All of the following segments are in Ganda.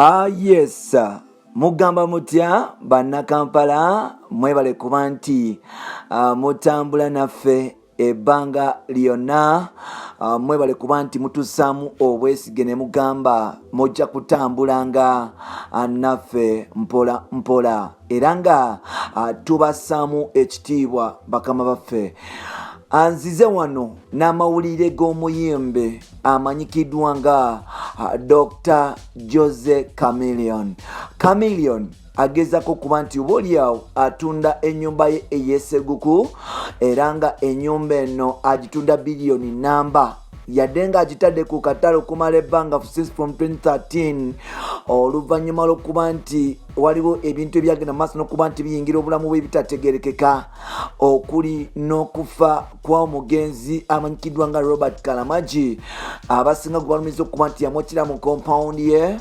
Yes, mugamba mutya bannakampala mwebale kuba nti mutambula naffe ebbanga lyonna, mwebale kuba nti mutusaamu obwesige ne mugamba mujja kutambulanga naffe mpola mpola era nga tubasaamu ekitiibwa bakama baffe. Anzize wano n'amawulire g'omuyimbe amanyikiddwa nga Dr. Jose Chameleone. Chameleone agezako kuba nti oboolyawo atunda ennyumba ye eyeeseguku era nga ennyumba eno agitunda biliyoni namba yadde nga agitadde ku katale okumala ebbanga from 2013 oluvannyuma lw'okuba nti waliwo ebintu ebyagenda maaso n'okuba nti biyingira obulamu bwe bitategerekeka okuli n'okufa kwa omugenzi amanyikiddwa nga Robert Kalamagi. Abasinga gwe balumiza okuba nti yamwokera mu compound ye.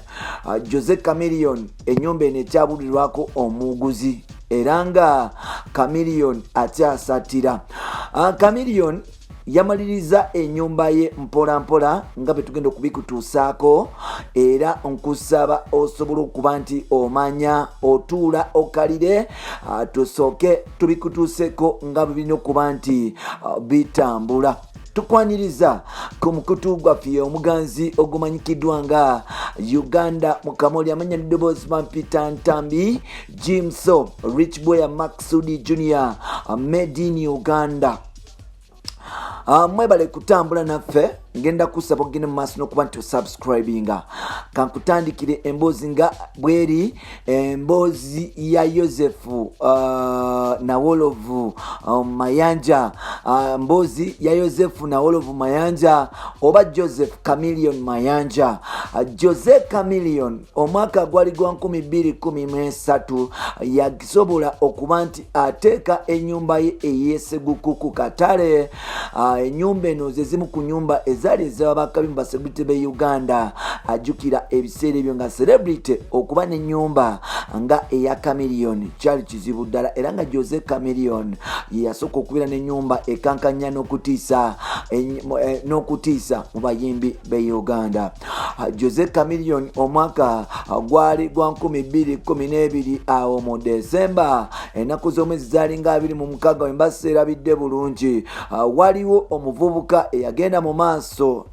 Jose Chameleone ennyumba eno ekyabulirwako omuguzi era nga Chameleone akyasatira. Chameleone yamaliriza ennyumba ye mpola mpola nga bwe tugenda okubikutuusaako era nkusaba osobola okuba nti omanya otuula okalire tusooke tubikutuuseko nga bwe birina okuba nti bitambula. Tukwaniriza ku mukutu gwaffe omuganzi ogumanyikiddwa nga Uganda mukamoli amanya ddoboozi Peter Ntambi, Jimso, Rich Boy Maxudi Junior, Made in Uganda. Mwebale kutambula naffe ngenda kusaba ogende mu maaso n'okuba nti osubscribinga. Kankutandikire emboozi nga bweri emboozi ya Yosefu Nawolovu Mayanja, mboozi ya Yosefu Nawolovu Mayanja oba Joseph Chameleone Mayanja. Jose Chameleone omwaka gwali gwa 2013 yagisobola okuba nti ateeka ennyumba ye eyeeseguku ku katale. Ennyumba eno ze zimu ku nyumba ezaali ez'abakabi mu baselebrity b'e Uganda. Ajjukira ebiseera ebyo nga celebrity okuba n'ennyumba nga eya Chameleone kyali kizibu ddala era nga Jose Chameleone ye yasooka okubeera n'ennyumba ekankanya n'okutiisa mu bayimbi b'e Uganda. Jose Chameleone omwaka gwali gwa 2012 awo mu Desemba ennaku z'omwezi zaali nga 26 wemba seerabidde bulungi. Waliwo omuvubuka eyagenda mu maaso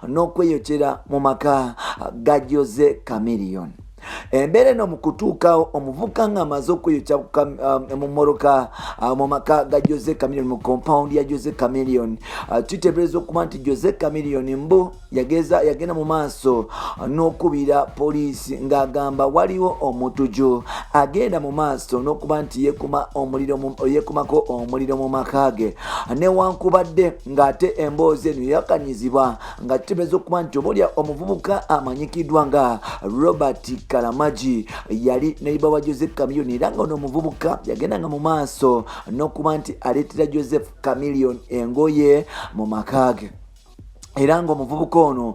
n'okweyokera mu maka ga Jose Chameleone. Embeera eno mu kutuukawo omuvubuka nga amaze okweyokya mu mmoloka mu maka ga Jose Chameleone mu compound ya Jose Chameleone. Kiteebereza okuba nti Jose Chameleone yagenda mu maaso n'okubira poliisi ng'agamba waliwo omutuju agenda mu maaso n'okuba nti yeekumako omuliro mu maka ge, newankubadde ng'ate emboozi eno yakanyizibwa nga kiteebereza okuba nti oboolya omuvubuka amanyikiddwa nga Robert Kalamagi yali neighbor wa Jose Chameleone era nga ono omuvubuka yagendanga mu maaso n'okuba nti aleetera Joseph Chameleone engoye mu maka ge. Era nga omuvubuka ono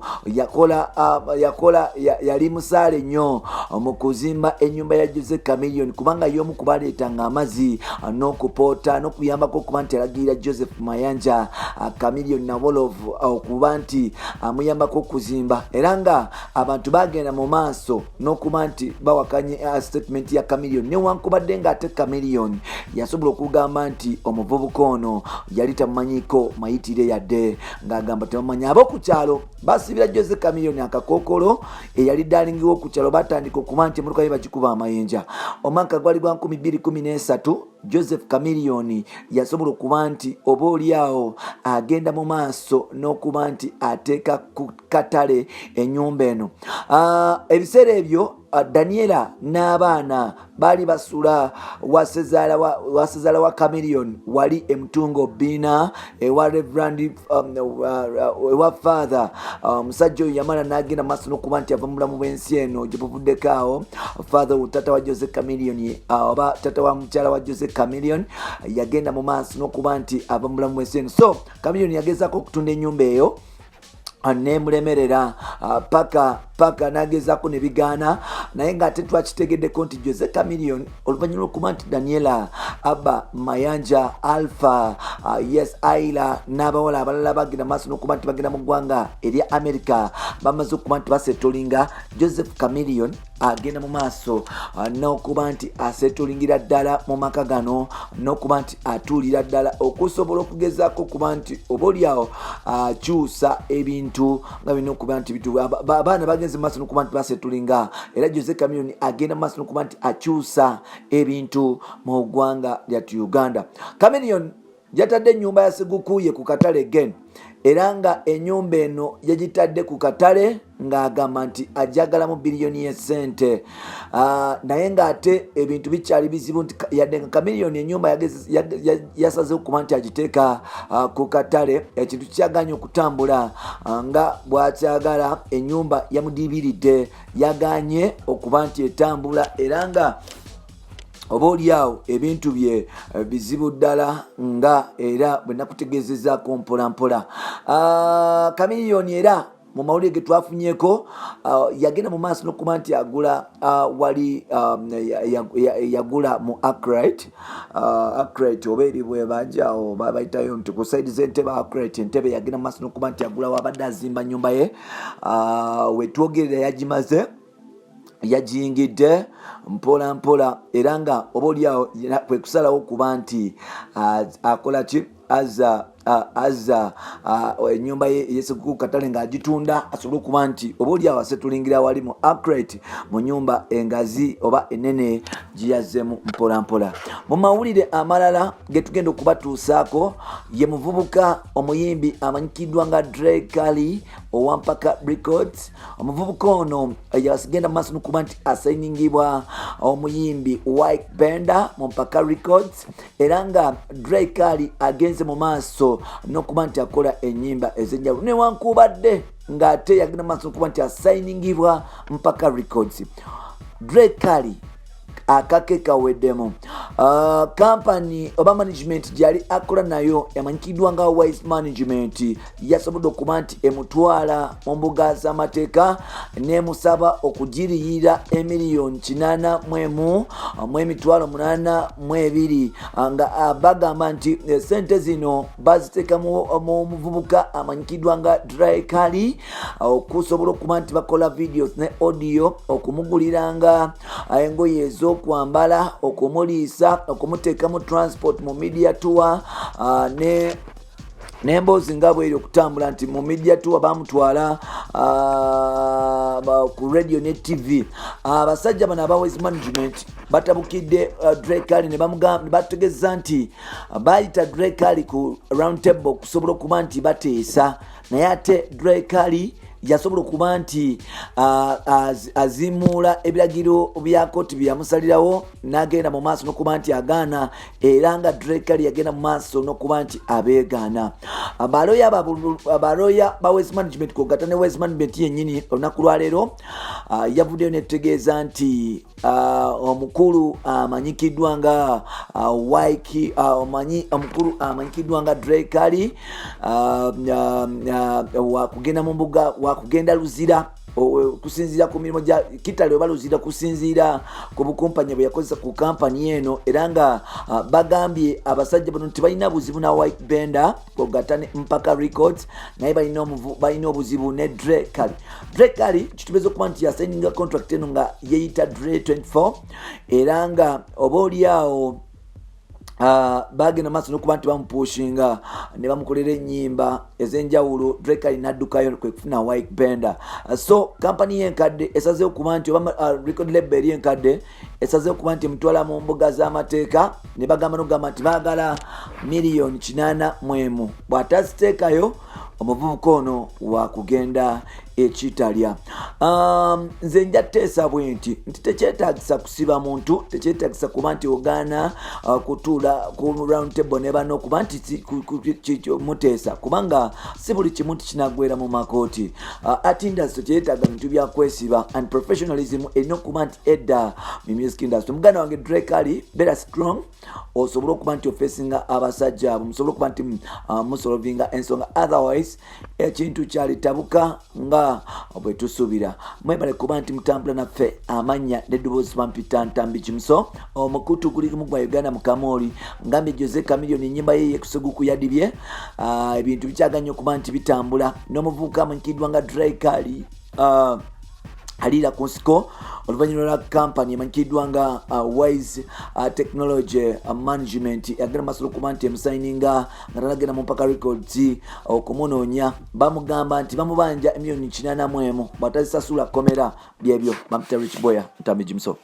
yali musaale nnyo mu kuzimba ennyumba ya Jose Chameleone kubanga y'omu ku baleetanga amazzi n'okupoota n'okuyambako okuba nti alagirira Joseph Mayanja Chameleone Nawolovu okuba nti amuyambako okuzimba. Era nga abantu bagenda mu maaso n'okuba nti bawakanye statement ya Chameleone newankubadde ng'ate Chameleone yasobola okugamba nti omuvubuka ono yali tamumanyiko mayitire yadde ng'agamba tamumanya. Abo ku kyalo basibira Jose Chameleone akakookolo eyali dalingiwo ku kyalo batandika okuba nti emmotoka ye bagikuba amayinja. Omwaka gwali gwa 2013 Joseph Chameleone yasobola okuba nti oboolyawo agenda mu maaso n'okuba nti ateeka ku katale ennyumba eno. Ebiseera ebyo Daniela n'abaana baali basula wasezaala wa Chameleone wali emutungo bina ewa Reverend ewa father. Omusajja oyo yamala n'agenda maaso n'okuba nti ava mu bulamu bw'ensi eno gye buvuddeko awo. Father tata wa Jose Chameleone oba tata wa mukyala wa Jose Chameleone yagenda mu maaso n'okuba nti ava mu bulamu bw'ensi eno. So Chameleone yagezaako okutunda ennyumba eyo nemulemerera paka nagezaako ne bigaana naye ng'ate twakitegeddeko nti Jose Chameleone oluvannyuma lw'okuba nti Daniela Abba Mayanja Alpha yes Aila n'abawala abalala bagenda maaso n'okuba nti bagenda mu ggwanga erya America bamaze okuba nti basetolinga. Joseph Chameleone agenda mu maaso n'okuba nti asetolingira ddala mu maka gano n'okuba nti atuulira ddala okusobola okugezaako okuba nti obaoliawo akyusa ebintu nga birina okuba nti abaana bagenze mu maaso n'okuba nti basetolinga. Era Joseph Chameleone agenda mu maaso n'okuba nti akyusa ebintu mu ggwanga lya Uganda. Chameleone yatadde ennyumba ya Segukuye ku katale again, era nga ennyumba eno yagitadde ku katale ng'agamba nti ajagalamu biliyoni y'essente. Naye ng'ate ebintu bikyali bizibu nti yadde nga Chameleone ennyumba yasazeho okuba nti agiteeka ku katale, ekintu kyaganya okutambula nga bw'akyagala. Ennyumba yamudiibiridde, yaganye okuba nti etambula, era nga obaoliawo ebintu bye bizibu ddala nga era bwe nakutegeezezaako mpolampola. Chameleone era mu mawulire ge twafunyeeko yagenda mu maaso n'okuba nti agula wali yagula mu Arkwright oba eri bwebajjawo babayitayo nti ku saidi z'entebe Arkwright entebe yagenda mu maaso n'okuba nti agula wabadde azimba nnyumba ye. Wetwogerera yagimaze, yajingidde mpola mpola, era nga obaoliawo kwe kusalawo okuba nti akola ki azza ennyumba yeesekuku katale ng'agitunda asobole okuba nti obaoliawo asetulingira wali mu Arkwright mu nnyumba engazi oba enene gyeyazzemu mpola mpola. Mu mawulire amalala ge tugenda okubatuusaako ye muvubuka omuyimbi amanyikiddwa nga Dre Kali owa Mpaka Records. Omuvubuka ono yagenda mu maaso n'okuba nti asayiningibwa omuyimbi White Bender mu Mpaka Records, era nga Dre Kali agenze mu maaso n'okuba nti akola ennyimba ez'enjawulo newankubadde ng'ate yagenda mu maaso n'okuba nti asayiningibwa Mpaka Records. Dre Kali akake kaweddemu company oba management gyali akola nayo yamanyikiddwa nga Wise Management yasobodde okuba nti emutwala mu mbuga z'amateeka n'emusaba okugiriyira emiliyoni 84 mu emitwalo 82 nga bagamba nti sente zino baziteeka mu muvubuka amanyikiddwa nga Dre Kali okusobola okuba nti bakola videos ne audio okumuguliranga engoye kwambala, okumuliisa, okumuteeka mu transport mu media tour n'emboozi nga bweri okutambula nti mu media tour bamutwala ku radio ne TV. Abasajja bano aba Wise Management batabukidde Dre Kali ne bategeeza nti bayita Dre Kali ku round table okusobola okuba nti bateesa, naye ate Dre Kali yasobola okuba nti azimuula ebiragiro bya kooti byamusalirawo n'agenda mu maaso n'okuba nti agaana, era nga Dre Kali yagenda mu maaso n'okuba nti abeegaana. Abaloya ba Wise Management kogata ne Wise Management yennyini olunaku lwaleero yavuddeyo netutegeeza nti omukulu amanyikiddwa nga omukulu amanyikiddwa nga Dre Kali wakugenda mu mbuga wakugenda luzira kusinziira ku mirimu gya Kitale oba luzira kusinziira ku bukumpanya bwe yakozesa ku kampani eno, era nga bagambye abasajja bano tebalina buzibu na White Bender kogata ne Mpaka Records, naye balina obuzibu ne Dre Kali. Dre Kali kitubeza okuba nti yasayininga contract eno nga yeyita Dre 24, era nga obaoliawo bagenda maaso n'okuba nti bamupushinga ne bamukolera ennyimba ez'enjawulo. Dre Kali n'addukayo kwe kufuna White Bender. So kampani y'enkadde esazeewo okuba nti oba record label y'enkadde esazeewo okuba nti emutwala mu mbuga z'amateeka ne bagamba n'okugamba nti baagala miliyoni 84 bw'ataziteekayo omuvubuka ono wakugenda ekitalya. Nze njateesa bwe nti tekyetaagisa kusiba muntu, tekyetaagisa kuba nti ogaana kutuula ku round table ne bano okuba nti muteesa, kubanga si buli kimu kinagwera mu makooti. Art industry kyetaaga bintu bya kwesiba and professionalism erina okuba nti edda mu music industry. Muganda wange Dre Kali, better strong, osobole okuba nti ofeesinga abasajja abo, musobole okuba nti musolovinga ensonga, otherwise ekintu kyalitabuka nga bwe tusuubira. Mwebale kuba nti mutambula naffe. Amanya n'eddoboozi bampita Ntambi Kimuso, omukutu gulimu gwa Uganda Mukamoli, ngambye Jose Chameleone ennyimba ye Kuseguku yadibye. Ebintu bikyaganya okuba nti bitambula. N'omuvubuka amanyikiddwa nga Drake alira ku nsiko oluvannyuma lwa kampani emanyikiddwa nga Wise Technology Management yagenda masolo okuba nti emusayininga nga talagenda mu Mpaka Records okumunoonya. Bamugamba nti bamubanja $481,000 bw'atazisasula komera. Byebyo bampita Rich Boy Ntambi Kimuso.